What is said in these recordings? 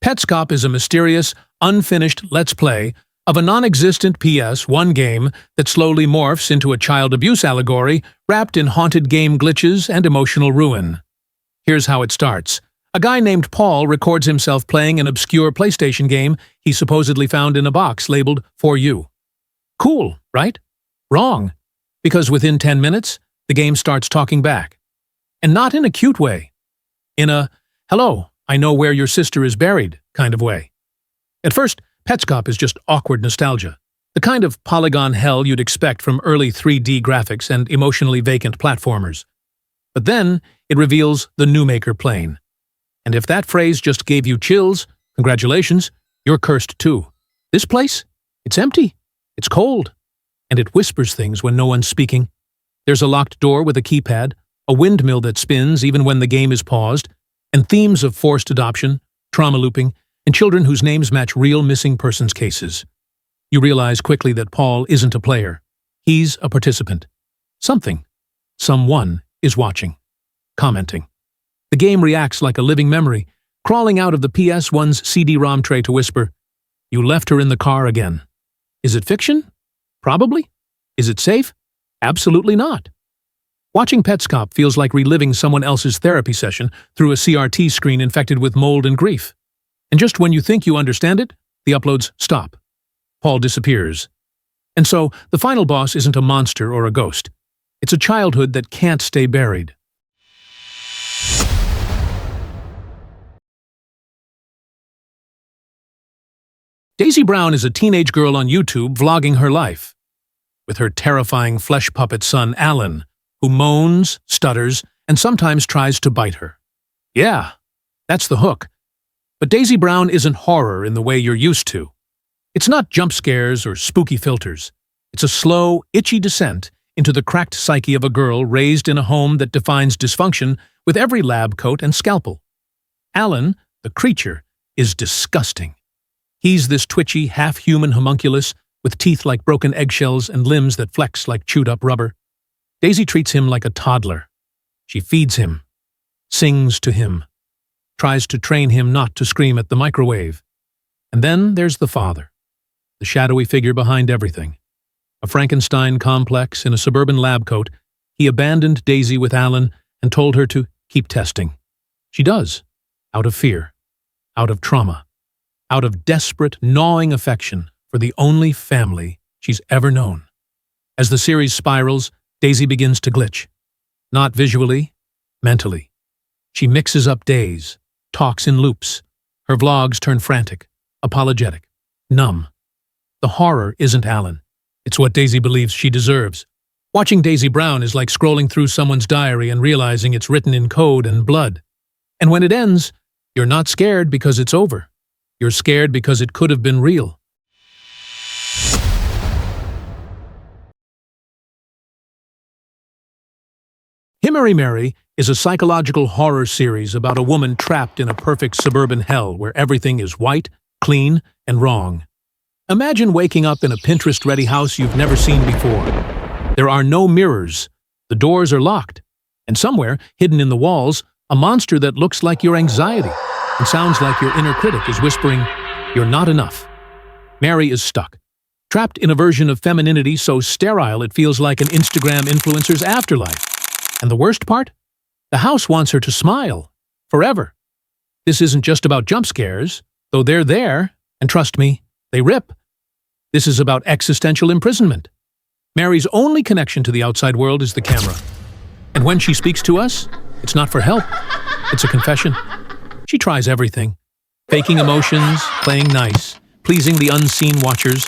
Petscop is a mysterious, unfinished Let's Play of a non-existent PS1 game that slowly morphs into a child abuse allegory wrapped in haunted game glitches and emotional ruin. Here's how it starts. A guy named Paul records himself playing an obscure PlayStation game he supposedly found in a box labeled "For You." Cool, right? Wrong. Because within 10 minutes, the game starts talking back. And not in a cute way. In a, "Hello, I know where your sister is buried" kind of way. At first, Petscop is just awkward nostalgia, the kind of polygon hell you'd expect from early 3D graphics and emotionally vacant platformers. But then, it reveals the Newmaker plane. And if that phrase just gave you chills, congratulations, you're cursed too. This place? It's empty. It's cold. And it whispers things when no one's speaking. There's a locked door with a keypad, a windmill that spins even when the game is paused, and themes of forced adoption, trauma looping, and children whose names match real missing persons cases. You realize quickly that Paul isn't a player. He's a participant. Someone is watching, commenting. The game reacts like a living memory, crawling out of the PS1's CD-ROM tray to whisper, "You left her in the car again." Is it fiction? Probably. Is it safe? Absolutely not. Watching Petscop feels like reliving someone else's therapy session through a CRT screen infected with mold and grief. And just when you think you understand it, the uploads stop. Paul disappears. And so, the final boss isn't a monster or a ghost. It's a childhood that can't stay buried. Daisy Brown is a teenage girl on YouTube vlogging her life, with her terrifying flesh puppet son, Alan, who moans, stutters, and sometimes tries to bite her. Yeah, that's the hook. But Daisy Brown isn't horror in the way you're used to. It's not jump scares or spooky filters. It's a slow, itchy descent into the cracked psyche of a girl raised in a home that defines dysfunction with every lab coat and scalpel. Alan, the creature, is disgusting. He's this twitchy, half-human homunculus with teeth like broken eggshells and limbs that flex like chewed-up rubber. Daisy treats him like a toddler. She feeds him, sings to him, tries to train him not to scream at the microwave. And then there's the father, the shadowy figure behind everything. A Frankenstein complex in a suburban lab coat, he abandoned Daisy with Alan and told her to keep testing. She does, out of fear, out of trauma, out of desperate, gnawing affection for the only family she's ever known. As the series spirals, Daisy begins to glitch. Not visually, mentally. She mixes up days, talks in loops. Her vlogs turn frantic, apologetic, numb. The horror isn't Alan. It's what Daisy believes she deserves. Watching Daisy Brown is like scrolling through someone's diary and realizing it's written in code and blood. And when it ends, you're not scared because it's over. You're scared because it could have been real. Himmery Mary is a psychological horror series about a woman trapped in a perfect suburban hell where everything is white, clean, and wrong. Imagine waking up in a Pinterest-ready house you've never seen before. There are no mirrors, the doors are locked, and somewhere, hidden in the walls, a monster that looks like your anxiety and sounds like your inner critic is whispering, "You're not enough." Mary is stuck, trapped in a version of femininity so sterile it feels like an Instagram influencer's afterlife. And the worst part? The house wants her to smile, forever. This isn't just about jump scares, though they're there, and trust me, they rip. This is about existential imprisonment. Mary's only connection to the outside world is the camera. And when she speaks to us, it's not for help, it's a confession. She tries everything, faking emotions, playing nice, pleasing the unseen watchers,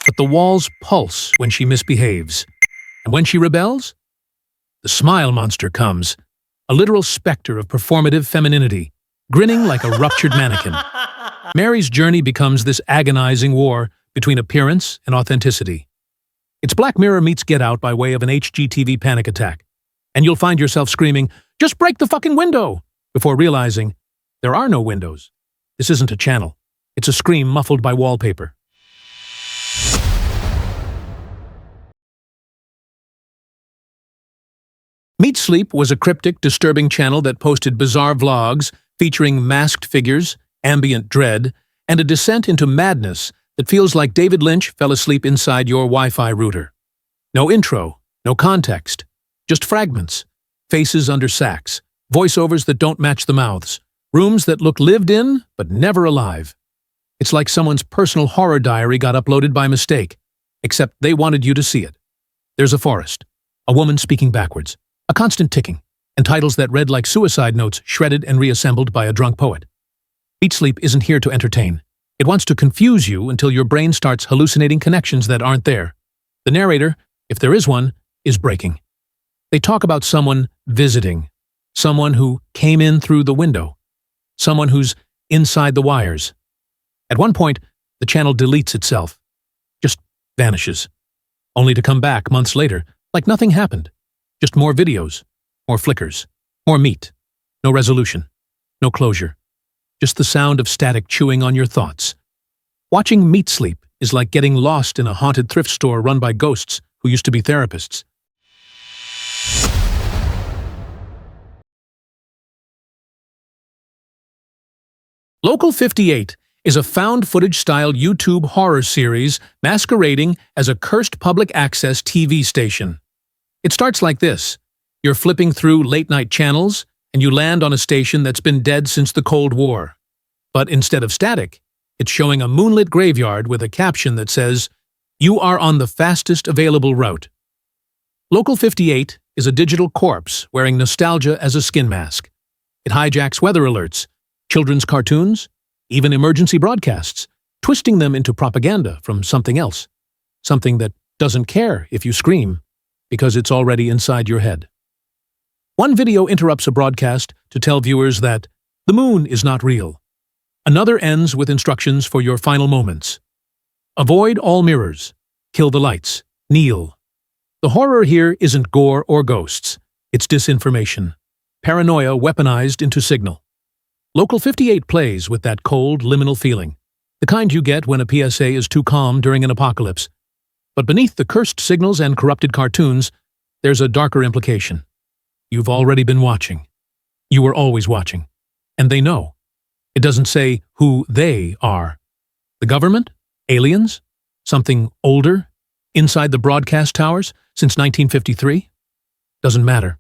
but the walls pulse when she misbehaves. And when she rebels, the smile monster comes, a literal specter of performative femininity, grinning like a ruptured mannequin. Mary's journey becomes this agonizing war between appearance and authenticity. It's Black Mirror meets Get Out by way of an HGTV panic attack. And you'll find yourself screaming, "Just break the fucking window!" before realizing there are no windows. This isn't a channel. It's a scream muffled by wallpaper. Meat Sleep was a cryptic, disturbing channel that posted bizarre vlogs featuring masked figures, ambient dread, and a descent into madness that feels like David Lynch fell asleep inside your Wi-Fi router. No intro, no context, just fragments, faces under sacks, voiceovers that don't match the mouths, rooms that look lived in but never alive. It's like someone's personal horror diary got uploaded by mistake, except they wanted you to see it. There's a forest, a woman speaking backwards, a constant ticking, and titles that read like suicide notes shredded and reassembled by a drunk poet. Beat Sleep isn't here to entertain. It wants to confuse you until your brain starts hallucinating connections that aren't there. The narrator, if there is one, is breaking. They talk about someone visiting, someone who came in through the window, someone who's inside the wires. At one point, the channel deletes itself, just vanishes, only to come back months later like nothing happened. Just more videos, more flickers, more meat, no resolution, no closure, just the sound of static chewing on your thoughts. Watching Meat Sleep is like getting lost in a haunted thrift store run by ghosts who used to be therapists. Local 58 is a found-footage-style YouTube horror series masquerading as a cursed public access TV station. It starts like this. You're flipping through late-night channels, and you land on a station that's been dead since the Cold War. But instead of static, it's showing a moonlit graveyard with a caption that says, "You are on the fastest available route." Local 58 is a digital corpse wearing nostalgia as a skin mask. It hijacks weather alerts, children's cartoons, even emergency broadcasts, twisting them into propaganda from something else, something that doesn't care if you scream, because it's already inside your head. One video interrupts a broadcast to tell viewers that the moon is not real. Another ends with instructions for your final moments. Avoid all mirrors. Kill the lights. Kneel. The horror here isn't gore or ghosts. It's disinformation. Paranoia weaponized into signal. Local 58 plays with that cold, liminal feeling, the kind you get when a PSA is too calm during an apocalypse. But beneath the cursed signals and corrupted cartoons, there's a darker implication. You've already been watching. You were always watching. And they know. It doesn't say who they are. The government? Aliens? Something older? Inside the broadcast towers since 1953? Doesn't matter.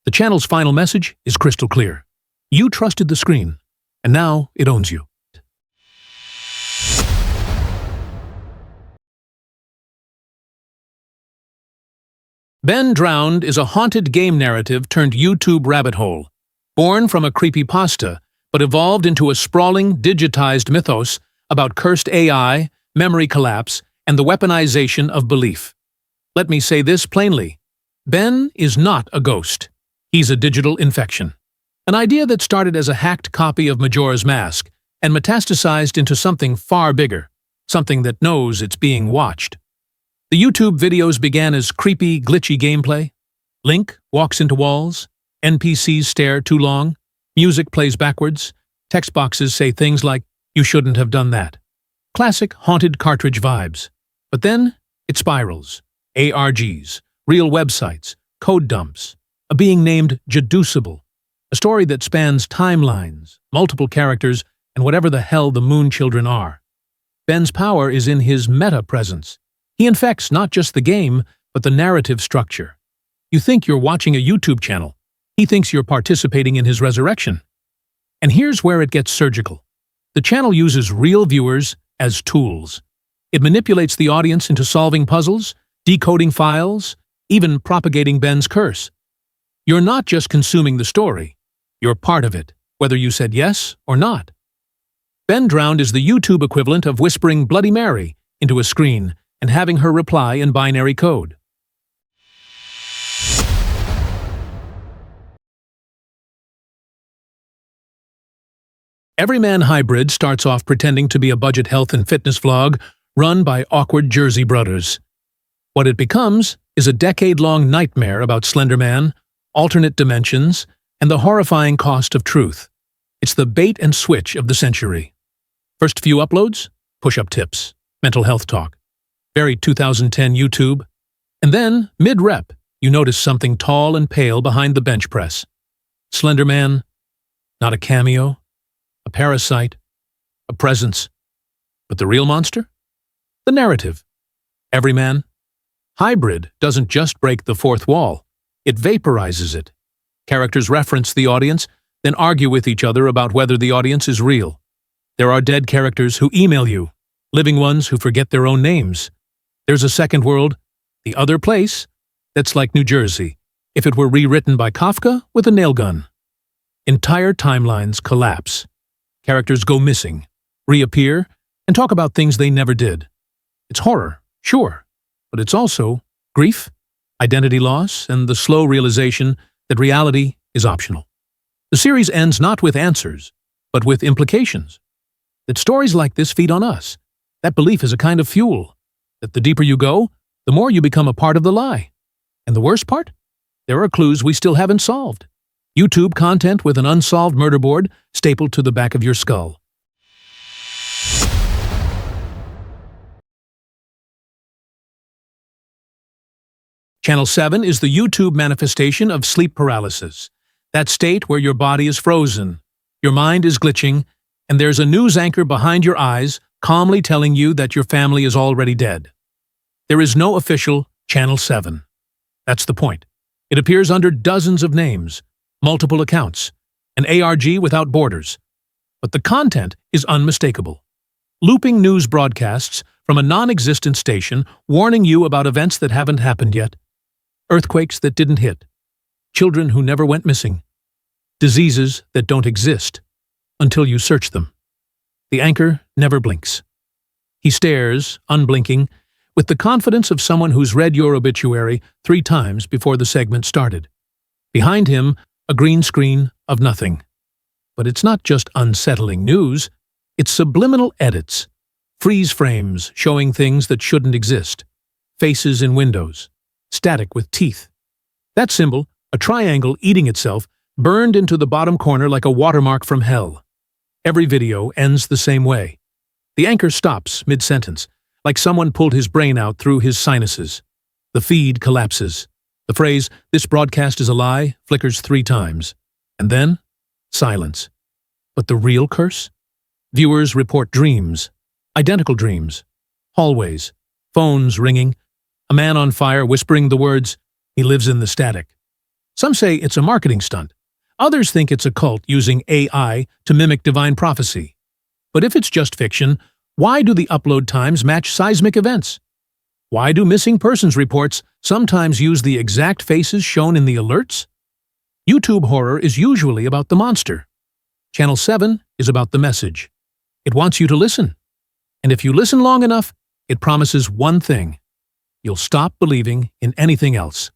The channel's final message is crystal clear. You trusted the screen, and now it owns you. Ben Drowned is a haunted game narrative turned YouTube rabbit hole, born from a creepypasta, but evolved into a sprawling, digitized mythos about cursed AI, memory collapse, and the weaponization of belief. Let me say this plainly. Ben is not a ghost. He's a digital infection. An idea that started as a hacked copy of Majora's Mask and metastasized into something far bigger, something that knows it's being watched. The YouTube videos began as creepy, glitchy gameplay. Link walks into walls, NPCs stare too long, music plays backwards, text boxes say things like, "You shouldn't have done that." Classic haunted cartridge vibes. But then it spirals. ARGs, real websites, code dumps, a being named Jeduceable. A story that spans timelines, multiple characters, and whatever the hell the Moon Children are. Ben's power is in his meta-presence. He infects not just the game, but the narrative structure. You think you're watching a YouTube channel. He thinks you're participating in his resurrection. And here's where it gets surgical. The channel uses real viewers as tools. It manipulates the audience into solving puzzles, decoding files, even propagating Ben's curse. You're not just consuming the story. You're part of it, whether you said yes or not. Ben Drowned is the YouTube equivalent of whispering Bloody Mary into a screen and having her reply in binary code. Everyman Hybrid starts off pretending to be a budget health and fitness vlog run by awkward Jersey brothers. What it becomes is a decade-long nightmare about Slender Man, alternate dimensions, and the horrifying cost of truth. It's the bait and switch of the century. First few uploads, push-up tips, mental health talk. Very 2010 YouTube. And then, mid-rep, you notice something tall and pale behind the bench press. Slender Man, not a cameo, a parasite, a presence. But the real monster? The narrative. Everyman. Hybrid doesn't just break the fourth wall. It vaporizes it. Characters reference the audience, then argue with each other about whether the audience is real. There are dead characters who email you, living ones who forget their own names. There's a second world, the other place, that's like New Jersey, if it were rewritten by Kafka with a nail gun. Entire timelines collapse. Characters go missing, reappear, and talk about things they never did. It's horror, sure, but it's also grief, identity loss, and the slow realization that reality is optional. The series ends not with answers, but with implications. That stories like this feed on us. That belief is a kind of fuel. That the deeper you go, the more you become a part of the lie. And the worst part? There are clues we still haven't solved. YouTube content with an unsolved murder board stapled to the back of your skull. Channel 7 is the YouTube manifestation of sleep paralysis. That state where your body is frozen, your mind is glitching, and there's a news anchor behind your eyes calmly telling you that your family is already dead. There is no official Channel 7. That's the point. It appears under dozens of names, multiple accounts, an ARG without borders. But the content is unmistakable. Looping news broadcasts from a non-existent station warning you about events that haven't happened yet. Earthquakes that didn't hit. Children who never went missing. Diseases that don't exist until you search them. The anchor never blinks. He stares, unblinking, with the confidence of someone who's read your obituary 3 times before the segment started. Behind him, a green screen of nothing. But it's not just unsettling news, it's subliminal edits, freeze frames showing things that shouldn't exist, faces in windows, static with teeth. That symbol, a triangle eating itself, burned into the bottom corner like a watermark from hell. Every video ends the same way. The anchor stops mid-sentence, like someone pulled his brain out through his sinuses. The feed collapses. The phrase, "This broadcast is a lie," flickers 3 times. And then, silence. But the real curse? Viewers report dreams, identical dreams, hallways, phones ringing, a man on fire whispering the words, "He lives in the static." Some say it's a marketing stunt. Others think it's a cult using AI to mimic divine prophecy. But if it's just fiction, why do the upload times match seismic events? Why do missing persons reports sometimes use the exact faces shown in the alerts? YouTube horror is usually about the monster. Channel 7 is about the message. It wants you to listen. And if you listen long enough, it promises one thing. You'll stop believing in anything else.